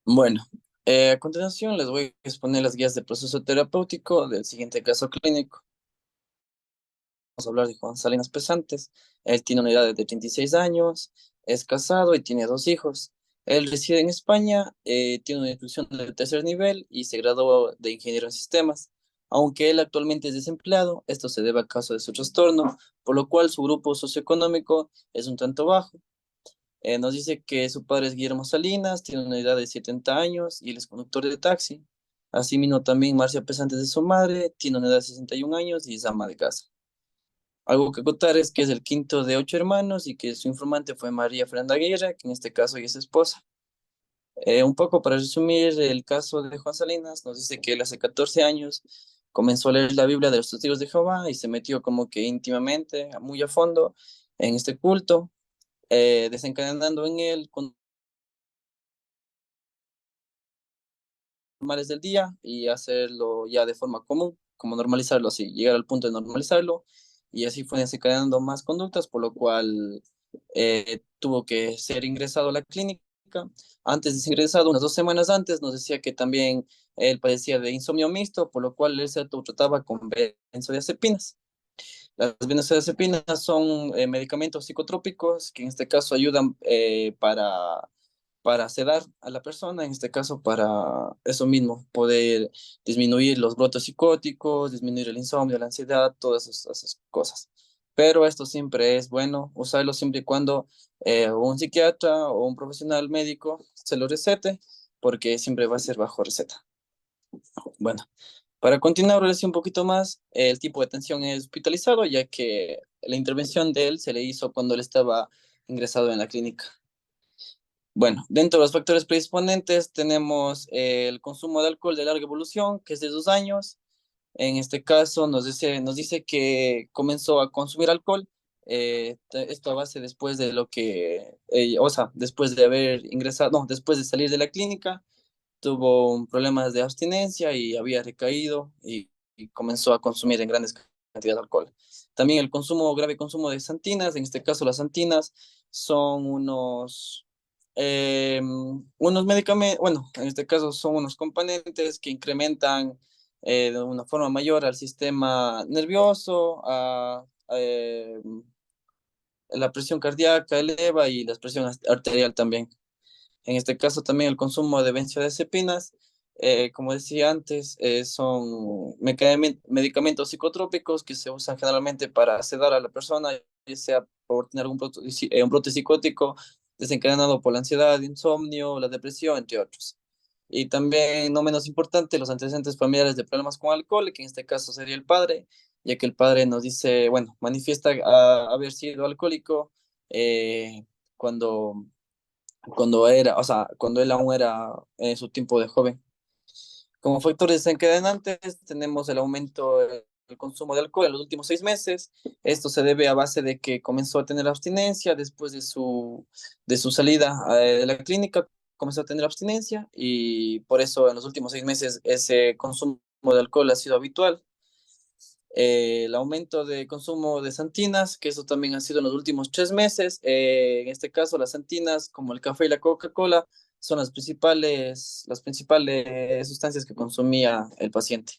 Bueno, a continuación les voy a exponer las guías de proceso terapéutico del siguiente caso clínico. Vamos a hablar de Juan Salinas Pesantes. Él tiene una edad de 36 años, es casado y tiene dos hijos. Él reside en España, tiene una instrucción del tercer nivel y se graduó de ingeniero en sistemas. Aunque él actualmente es desempleado, esto se debe a causa de su trastorno, por lo cual su grupo socioeconómico es un tanto bajo. Nos dice que su padre es Guillermo Salinas, tiene una edad de 70 años y él es conductor de taxi. Asimismo, también Marcia Pesantes de su madre, tiene una edad de 61 años y es ama de casa. Algo que contar es que es el quinto de 8 hermanos y que su informante fue María Fernanda Aguirre, que en este caso ella es esposa. Un poco para resumir el caso de Juan Salinas, nos dice que él hace 14 años comenzó a leer la Biblia de los Testigos de Jehová y se metió como que íntimamente, muy a fondo, en este culto, desencadenando en él con normales del día y hacerlo ya de forma común, como normalizarlo así, llegar al punto de normalizarlo y así fue desencadenando más conductas, por lo cual tuvo que ser ingresado a la clínica. Antes de ser ingresado, unas 2 semanas antes, nos decía que también él padecía de insomnio mixto, por lo cual él se trataba con benzodiazepinas. Las benzodiazepinas son medicamentos psicotrópicos que en este caso ayudan para sedar a la persona, en este caso para eso mismo, poder disminuir los brotes psicóticos, disminuir el insomnio, la ansiedad, todas esas cosas. Pero esto siempre es bueno usarlo siempre y cuando un psiquiatra o un profesional médico se lo recete, porque siempre va a ser bajo receta. Bueno, para continuar ahora sí un poquito más, el tipo de atención es hospitalizado, ya que la intervención de él se le hizo cuando él estaba ingresado en la clínica. Bueno, dentro de los factores predisponentes tenemos el consumo de alcohol de larga evolución, que es de 2 años. En este caso nos dice que comenzó a consumir alcohol, esto a base después de lo que, o sea, después de haber ingresado, no, después de salir de la clínica, tuvo problemas de abstinencia y había recaído y comenzó a consumir en grandes cantidades de alcohol. También el consumo, grave consumo de santinas, en este caso las santinas son unos medicamentos, bueno, en este caso son unos componentes que incrementan de una forma mayor al sistema nervioso, la presión cardíaca eleva y la presión arterial también. En este caso también el consumo de benzodiazepinas, como decía antes, son medicamentos psicotrópicos que se usan generalmente para sedar a la persona, ya sea por tener un brote psicótico desencadenado por la ansiedad, insomnio, la depresión, entre otros. Y también, no menos importante, los antecedentes familiares de problemas con alcohol, que en este caso sería el padre, ya que el padre nos dice, bueno, manifiesta haber sido alcohólico cuando o sea, cuando él aún era en su tiempo de joven. Como factores desencadenantes tenemos el aumento del consumo de alcohol en los últimos 6 meses. Esto se debe a base de que comenzó a tener abstinencia después de su salida de la clínica, comenzó a tener abstinencia y por eso en los últimos 6 meses ese consumo de alcohol ha sido habitual. El aumento de consumo de santinas, que eso también ha sido en los últimos 3 meses. En este caso, las santinas, como el café y la Coca-Cola, son las principales sustancias que consumía el paciente.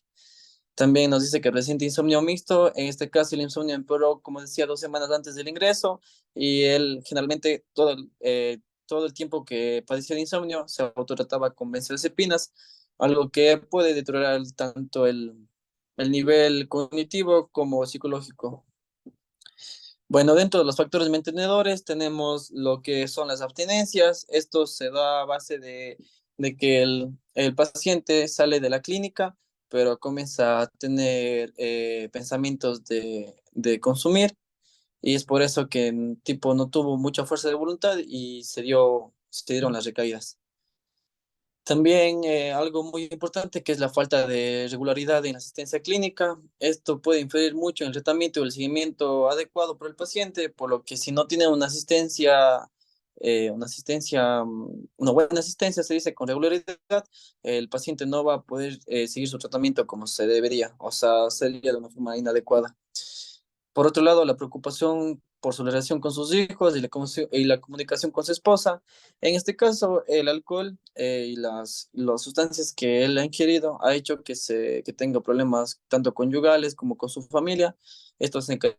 También nos dice que reciente insomnio mixto, en este caso el insomnio empeoró, como decía, 2 semanas antes del ingreso y él generalmente todo el tiempo que padecía de insomnio se autotrataba con benzodiazepinas, algo que puede deteriorar tanto el nivel cognitivo como psicológico. Bueno, dentro de los factores mantenedores tenemos lo que son las abstinencias. Esto se da a base de que el paciente sale de la clínica, pero comienza a tener pensamientos de consumir y es por eso que tipo no tuvo mucha fuerza de voluntad y se dieron las recaídas. También algo muy importante que es la falta de regularidad en la asistencia clínica. Esto puede influir mucho en el tratamiento y el seguimiento adecuado por el paciente, por lo que si no tiene una buena asistencia, se dice con regularidad, el paciente no va a poder seguir su tratamiento como se debería, o sea, sería de una forma inadecuada. Por otro lado, la preocupación por su relación con sus hijos y la comunicación con su esposa. En este caso, el alcohol y las sustancias que él ha ingerido ha hecho que tenga problemas tanto conyugales como con su familia. Esto se encarga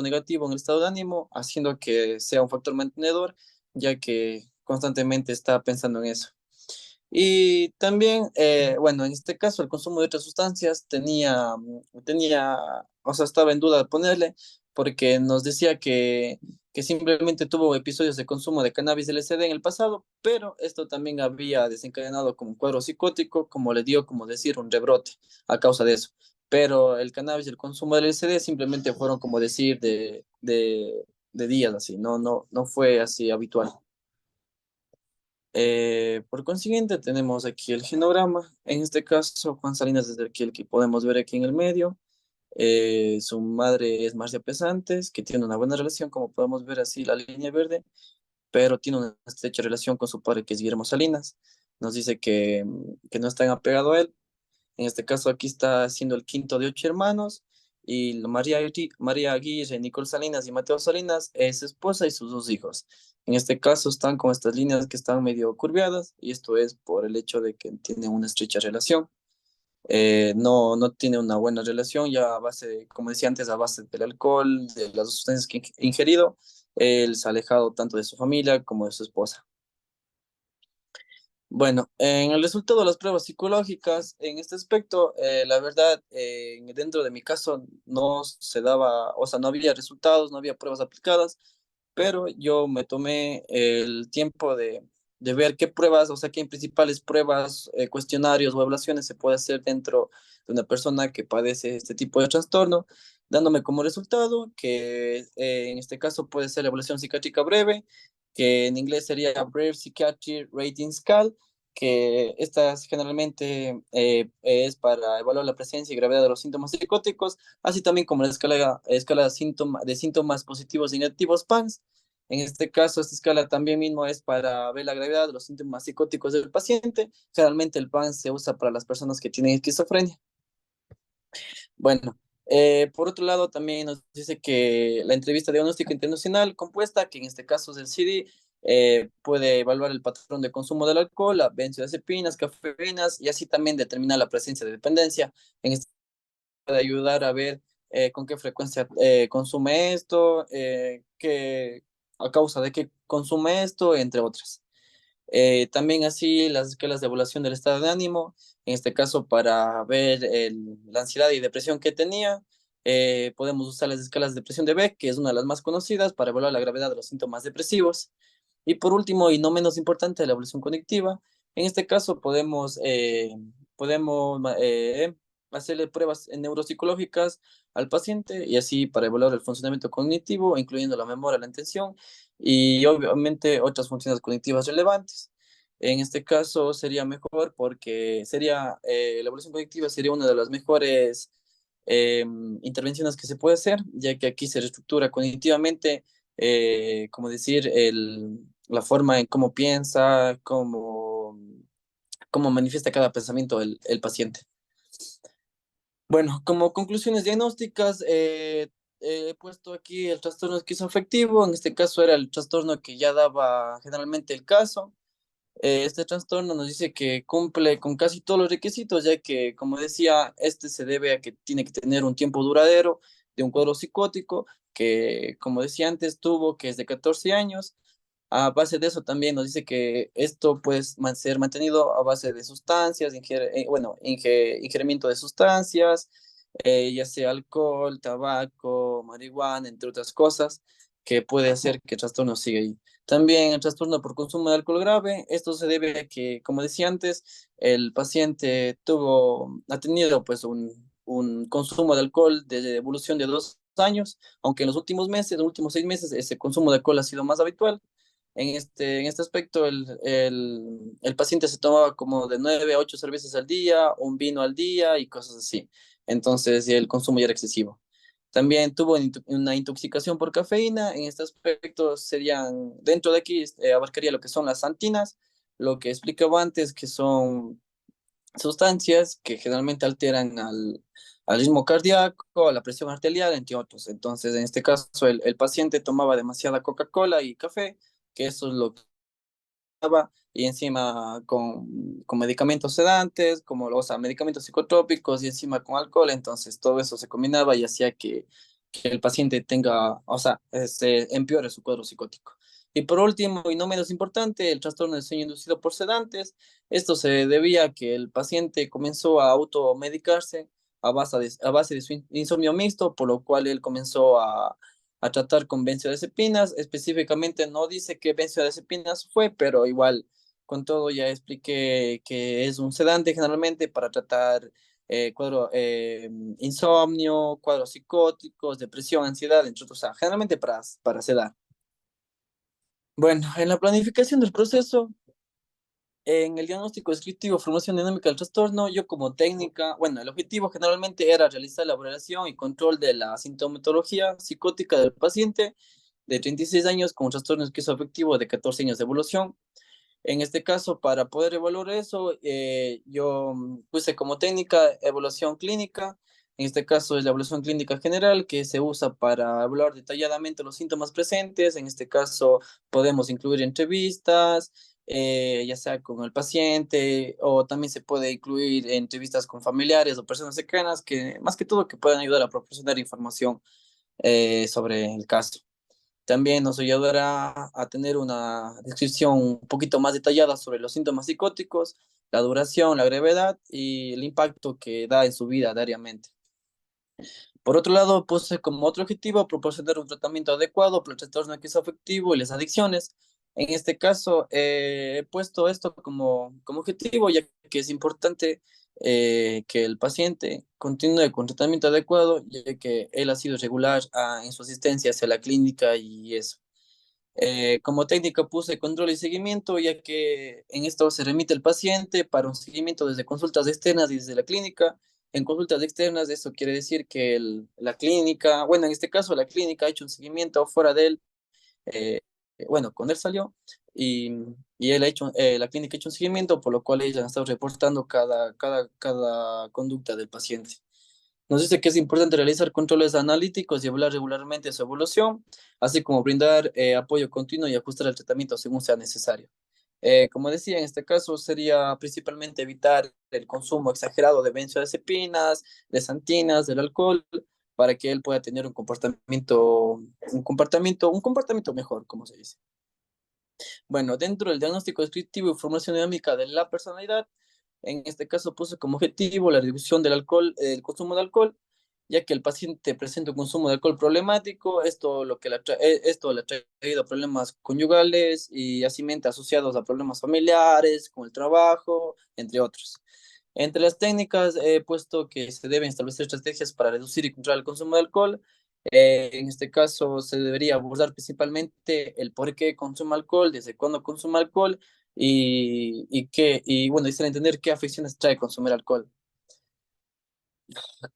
negativo en el estado de ánimo, haciendo que sea un factor mantenedor, ya que constantemente está pensando en eso. Y también, bueno, en este caso, el consumo de otras sustancias o sea, estaba en duda de ponerle, porque nos decía que simplemente tuvo episodios de consumo de cannabis LSD en el pasado, pero esto también había desencadenado como un cuadro psicótico, como le dio, como decir, un rebrote a causa de eso. Pero el cannabis y el consumo del LSD simplemente fueron, como decir, de días así, no fue así habitual. Por consiguiente, tenemos aquí el genograma. En este caso, Juan Salinas es el que podemos ver aquí en el medio. Su madre es Marcia Pesantes, que tiene una buena relación, como podemos ver así la línea verde, pero tiene una estrecha relación con su padre, que es Guillermo Salinas. Nos dice que no está apegado a él. En este caso, aquí está siendo el quinto de 8 hermanos. Y María Aguirre, Nicole Salinas y Mateo Salinas es su esposa y sus 2 hijos. En este caso están con estas líneas que están medio curviadas y esto es por el hecho de que tienen una estrecha relación. No tiene una buena relación ya a base, como decía antes, a base del alcohol, de las sustancias que ha ingerido. Él se ha alejado tanto de su familia como de su esposa. Bueno, en el resultado de las pruebas psicológicas, en este aspecto, la verdad, dentro de mi caso no se daba, o sea, no había resultados, no había pruebas aplicadas, pero yo me tomé el tiempo de ver qué pruebas, o sea, qué principales pruebas, cuestionarios o evaluaciones se puede hacer dentro de una persona que padece este tipo de trastorno, dándome como resultado que en este caso puede ser la evaluación psiquiátrica breve, que en inglés sería Breve Psychiatric Rating Scale, que esta generalmente es para evaluar la presencia y gravedad de los síntomas psicóticos, así también como la escala de síntomas positivos y negativos PANS. En este caso, esta escala también mismo es para ver la gravedad de los síntomas psicóticos del paciente. Generalmente el PANS se usa para las personas que tienen esquizofrenia. Bueno, por otro lado, también nos dice que la entrevista diagnóstica internacional compuesta, que en este caso es el CD, puede evaluar el patrón de consumo del alcohol, las benzodiazepinas, cafeínas y así también determinar la presencia de dependencia. En este puede ayudar a ver con qué frecuencia consume esto, a causa de qué consume esto, entre otras. También así las escalas de evaluación del estado de ánimo, en este caso para ver la ansiedad y depresión que tenía. Podemos usar las escalas de depresión de Beck, que es una de las más conocidas, para evaluar la gravedad de los síntomas depresivos. Y por último, y no menos importante, la evaluación cognitiva. En este caso podemos hacerle pruebas neuropsicológicas al paciente y así para evaluar el funcionamiento cognitivo, incluyendo la memoria, la atención y obviamente otras funciones cognitivas relevantes. En este caso sería mejor porque la evaluación cognitiva sería una de las mejores eh, intervenciones que se puede hacer, ya que aquí se reestructura cognitivamente, como decir, la forma en cómo piensa, cómo manifiesta cada pensamiento el paciente. Bueno, como conclusiones diagnósticas, he puesto aquí el trastorno esquizoafectivo. En este caso era el trastorno que ya daba generalmente el caso. Este trastorno nos dice que cumple con casi todos los requisitos, ya que, como decía, este se debe a que tiene que tener un tiempo duradero de un cuadro psicótico, que, como decía antes, tuvo que es de 14 años. A base de eso también nos dice que esto puede ser mantenido a base de sustancias, ingerimiento de sustancias, ya sea alcohol, tabaco, marihuana, entre otras cosas, que puede hacer que el trastorno siga ahí. También el trastorno por consumo de alcohol grave, esto se debe a que, como decía antes, el paciente ha tenido pues un consumo de alcohol de evolución de 2 años, aunque en los últimos meses, en los últimos 6 meses, ese consumo de alcohol ha sido más habitual. En este aspecto, el paciente se tomaba como de 9 a 8 cervezas al día, un vino al día y cosas así. Entonces, el consumo ya era excesivo. También tuvo una intoxicación por cafeína. En este aspecto, dentro de aquí, abarcaría lo que son las antinas, lo que explicaba antes, que son sustancias que generalmente alteran al ritmo cardíaco, a la presión arterial, entre otros. Entonces, en este caso, el paciente tomaba demasiada Coca-Cola y café, que eso es lo que daba, y encima con medicamentos sedantes, como, o sea, medicamentos psicotrópicos y encima con alcohol, entonces todo eso se combinaba y hacía que el paciente tenga, o sea, se empeore su cuadro psicótico. Y por último, y no menos importante, el trastorno del sueño inducido por sedantes. Esto se debía a que el paciente comenzó a automedicarse a base de su insomnio mixto, por lo cual él comenzó a tratar con benzodiazepinas. Específicamente no dice qué benzodiazepinas fue, pero igual con todo ya expliqué que es un sedante generalmente para tratar cuadro, insomnio, cuadros psicóticos, depresión, ansiedad, entre otros, o sea, generalmente para sedar. Bueno, en la planificación del proceso, en el diagnóstico descriptivo, formación dinámica del trastorno, yo como técnica, bueno, el objetivo generalmente era realizar la valoración y control de la sintomatología psicótica del paciente de 36 años con un trastorno esquizoafectivo de 14 años de evolución. En este caso, para poder evaluar eso, yo puse como técnica evaluación clínica. En este caso es la evaluación clínica general que se usa para evaluar detalladamente los síntomas presentes. En este caso podemos incluir entrevistas, ya sea con el paciente, o también se puede incluir entrevistas con familiares o personas cercanas que más que todo que puedan ayudar a proporcionar información sobre el caso. También nos ayudará a tener una descripción un poquito más detallada sobre los síntomas psicóticos, la duración, la gravedad y el impacto que da en su vida diariamente. Por otro lado, puse como otro objetivo proporcionar un tratamiento adecuado para el trastorno afectivo y las adicciones. En este caso, he puesto esto como objetivo, ya que es importante que el paciente continúe con tratamiento adecuado, ya que él ha sido regular en su asistencia hacia la clínica y eso. Como técnica puse control y seguimiento, ya que en esto se remite el paciente para un seguimiento desde consultas externas y desde la clínica. En consultas externas, eso quiere decir que la clínica, bueno, en este caso la clínica ha hecho un seguimiento fuera de él, eh, bueno, con él salió y, y él ha hecho, la clínica ha hecho un seguimiento, por lo cual ellos han estado reportando cada conducta del paciente. Nos dice que es importante realizar controles analíticos y evaluar regularmente su evolución, así como brindar apoyo continuo y ajustar el tratamiento según sea necesario. Como decía, en este caso sería principalmente evitar el consumo exagerado de benzodiazepinas, de santinas, del alcohol, para que él pueda tener un comportamiento mejor, como se dice. Bueno, dentro del diagnóstico descriptivo y formación dinámica de la personalidad, en este caso puse como objetivo la reducción del alcohol, el consumo de alcohol, ya que el paciente presenta un consumo de alcohol problemático, esto le ha traído problemas conyugales y asimente asociados a problemas familiares, con el trabajo, entre otros. Entre las técnicas he puesto que se deben establecer estrategias para reducir y controlar el consumo de alcohol. En este caso se debería abordar principalmente el por qué consume alcohol, desde cuándo consume alcohol y bueno, y entender qué afecciones trae consumir alcohol.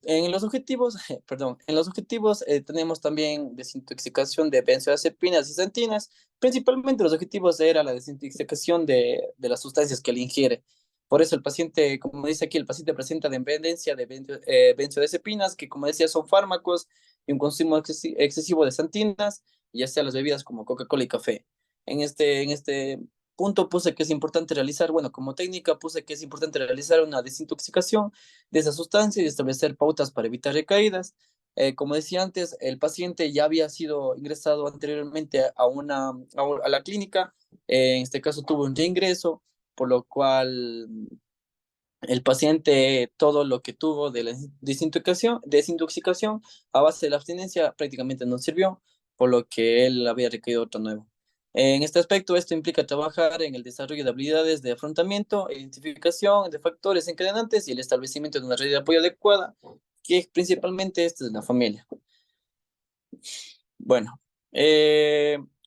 En los objetivos, perdón, en los objetivos tenemos también desintoxicación de benzodiazepinas y santinas. Principalmente los objetivos era la desintoxicación de las sustancias que él ingiere. Por eso el paciente, como dice aquí, el paciente presenta dependencia de benzodiazepinas, que como decía son fármacos, y un consumo excesivo de santinas, ya sea las bebidas como Coca-Cola y café. En este punto puse que es importante realizar, bueno, como técnica puse que es importante realizar una desintoxicación de esa sustancia y establecer pautas para evitar recaídas. Como decía antes, el paciente ya había sido ingresado anteriormente a la clínica, en este caso tuvo un reingreso, por lo cual el paciente todo lo que tuvo de la desintoxicación a base de la abstinencia prácticamente no sirvió, por lo que él había requerido otro nuevo. En este aspecto, esto implica trabajar en el desarrollo de habilidades de afrontamiento, identificación de factores encadenantes y el establecimiento de una red de apoyo adecuada, que principalmente esta es la familia. Bueno,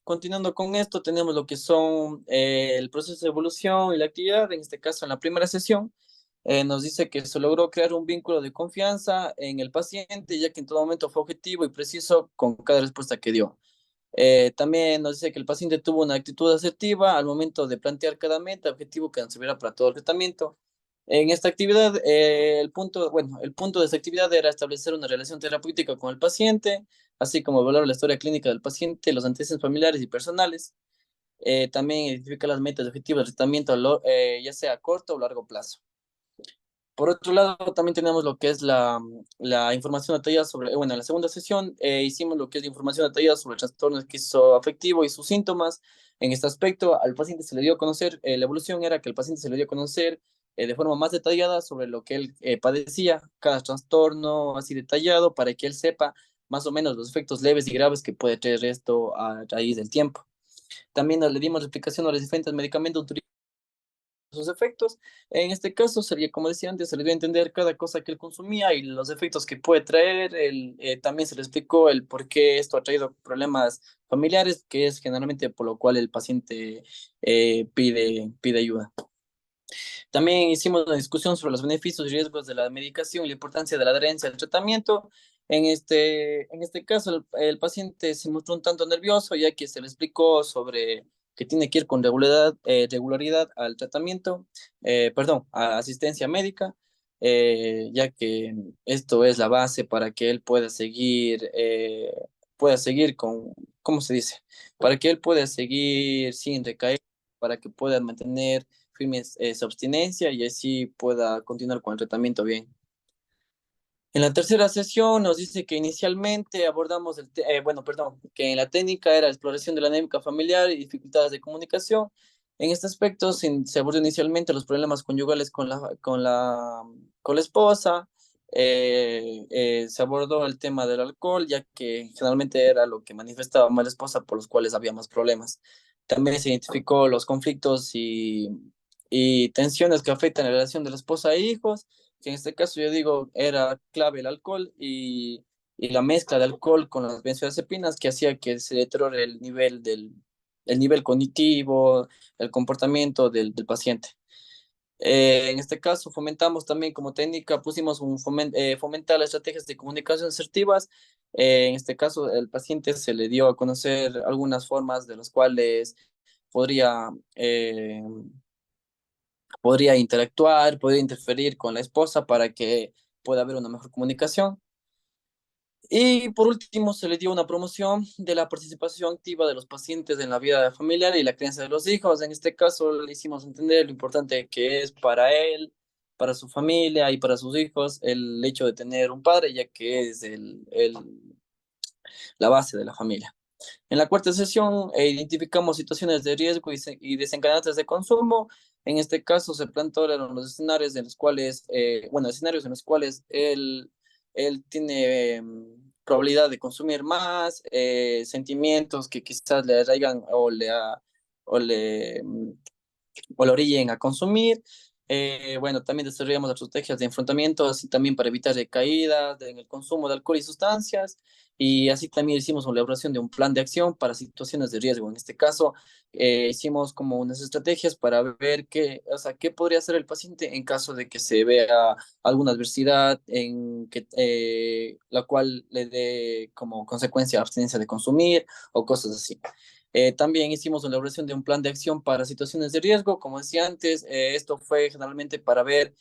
continuando con esto, tenemos lo que son el proceso de evolución y la actividad. En este caso, en la primera sesión, nos dice que se logró crear un vínculo de confianza en el paciente, ya que en todo momento fue objetivo y preciso con cada respuesta que dio. También nos dice que el paciente tuvo una actitud asertiva al momento de plantear cada meta, objetivo que nos servirá para todo el tratamiento. En esta actividad, el punto de esta actividad era establecer una relación terapéutica con el paciente, así como evaluar la historia clínica del paciente, los antecedentes familiares y personales. También identificar las metas y objetivos de tratamiento, ya sea a corto o largo plazo. Por otro lado, también tenemos lo que es la información detallada sobre, bueno, en la segunda sesión hicimos lo que es la información detallada sobre el trastorno esquizoafectivo y sus síntomas. En este aspecto, al paciente se le dio a conocer, la evolución era que el paciente se le dio a conocer de forma más detallada sobre lo que él padecía, cada trastorno así detallado, para que él sepa más o menos los efectos leves y graves que puede traer esto a raíz del tiempo. También le dimos explicación a los diferentes medicamentos sus efectos. En este caso sería, como decía antes, se le dio a entender cada cosa que él consumía y los efectos que puede traer. También se le explicó el por qué esto ha traído problemas familiares, que es generalmente por lo cual el paciente pide ayuda. También hicimos una discusión sobre los beneficios y riesgos de la medicación y la importancia de la adherencia al tratamiento. En este caso, el paciente se mostró un tanto nervioso, ya que se le explicó sobre que tiene que ir con regularidad al tratamiento, perdón, a asistencia médica, ya que esto es la base para que él pueda seguir con, ¿cómo se dice? Para que él pueda seguir sin recaer, para que pueda mantener firme su abstinencia y así pueda continuar con el tratamiento bien. En la tercera sesión nos dice que inicialmente abordamos bueno, perdón, que en la técnica era exploración de la anémica familiar y dificultades de comunicación. En este aspecto se abordó inicialmente los problemas conyugales con la esposa. Se abordó el tema del alcohol, ya que generalmente era lo que manifestaba más la esposa, por los cuales había más problemas. También se identificó los conflictos y tensiones que afectan la relación de la esposa e hijos, que en este caso yo digo era clave el alcohol y la mezcla de alcohol con las benzodiazepinas que hacía que se deteriore el nivel cognitivo, el comportamiento del paciente. En este caso, fomentamos también como técnica, pusimos fomentar las estrategias de comunicación asertivas. En este caso, el paciente se le dio a conocer algunas formas de las cuales podría podría interactuar, podría interferir con la esposa para que pueda haber una mejor comunicación. Y por último, se le dio una promoción de la participación activa de los pacientes en la vida familiar y la crianza de los hijos. En este caso, le hicimos entender lo importante que es para él, para su familia y para sus hijos el hecho de tener un padre, ya que es la base de la familia. En la cuarta sesión identificamos situaciones de riesgo y desencadenantes de consumo. En este caso se plantearon los escenarios en los cuales, bueno, escenarios en los cuales él tiene probabilidad de consumir más, sentimientos que quizás le arraigan o le, mm, o la orillen a consumir. Bueno, también desarrollamos estrategias de enfrentamiento, así también para evitar recaídas en el consumo de alcohol y sustancias. Y así también hicimos una elaboración de un plan de acción para situaciones de riesgo. En este caso, hicimos como unas estrategias para ver o sea, qué podría hacer el paciente en caso de que se vea alguna adversidad en que, la cual le dé como consecuencia abstinencia de consumir o cosas así. También hicimos una elaboración de un plan de acción para situaciones de riesgo. Como decía antes, esto fue generalmente para ver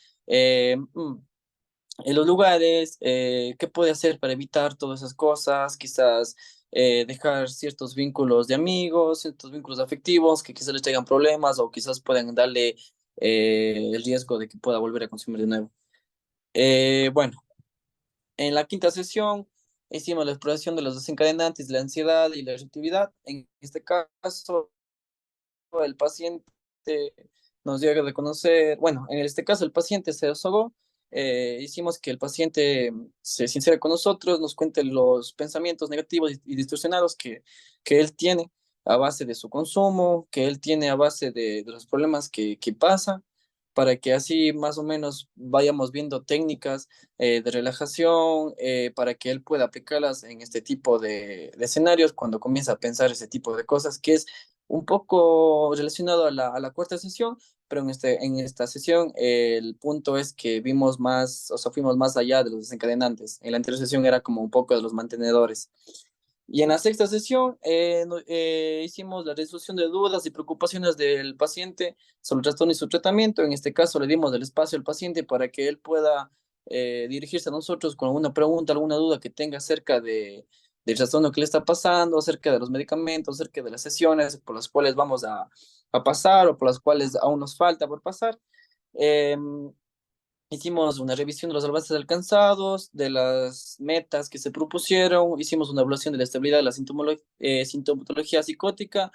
en los lugares qué puede hacer para evitar todas esas cosas, quizás dejar ciertos vínculos de amigos, ciertos vínculos afectivos que quizás les traigan problemas o quizás puedan darle el riesgo de que pueda volver a consumir de nuevo. Bueno, en la quinta sesión hicimos la exploración de los desencadenantes de la ansiedad y la irritabilidad. En este caso, el paciente nos dio a reconocer, bueno, en este caso el paciente se desahogó, hicimos que el paciente se sincere con nosotros, nos cuente los pensamientos negativos y distorsionados que él tiene a base de su consumo, que él tiene a base de los problemas que pasa, para que así más o menos vayamos viendo técnicas de relajación, para que él pueda aplicarlas en este tipo de escenarios cuando comienza a pensar ese tipo de cosas, que es un poco relacionado a la cuarta sesión, pero en esta sesión el punto es que vimos más, o sea, fuimos más allá de los desencadenantes. En la anterior sesión era como un poco de los mantenedores. Y en la sexta sesión hicimos la resolución de dudas y preocupaciones del paciente sobre el trastorno y su tratamiento. En este caso le dimos el espacio al paciente para que él pueda dirigirse a nosotros con alguna pregunta, alguna duda que tenga acerca del trastorno que le está pasando, acerca de los medicamentos, acerca de las sesiones por las cuales vamos a pasar o por las cuales aún nos falta por pasar. Em, Hicimos una revisión de los avances alcanzados, de las metas que se propusieron, hicimos una evaluación de la estabilidad de la sintomatología psicótica,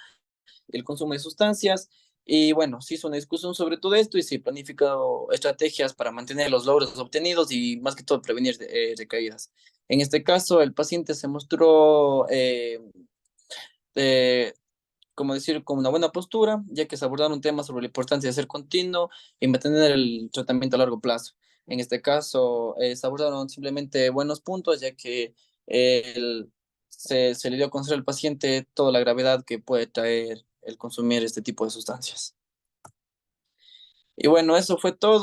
el consumo de sustancias, y bueno, se hizo una discusión sobre todo esto y se planificó estrategias para mantener los logros obtenidos y más que todo prevenir recaídas. En este caso, el paciente se mostró eh, como decir, con una buena postura, ya que se abordaron temas sobre la importancia de ser continuo y mantener el tratamiento a largo plazo. En este caso, se abordaron simplemente buenos puntos, ya que se le dio a conocer al paciente toda la gravedad que puede traer el consumir este tipo de sustancias. Y bueno, eso fue todo.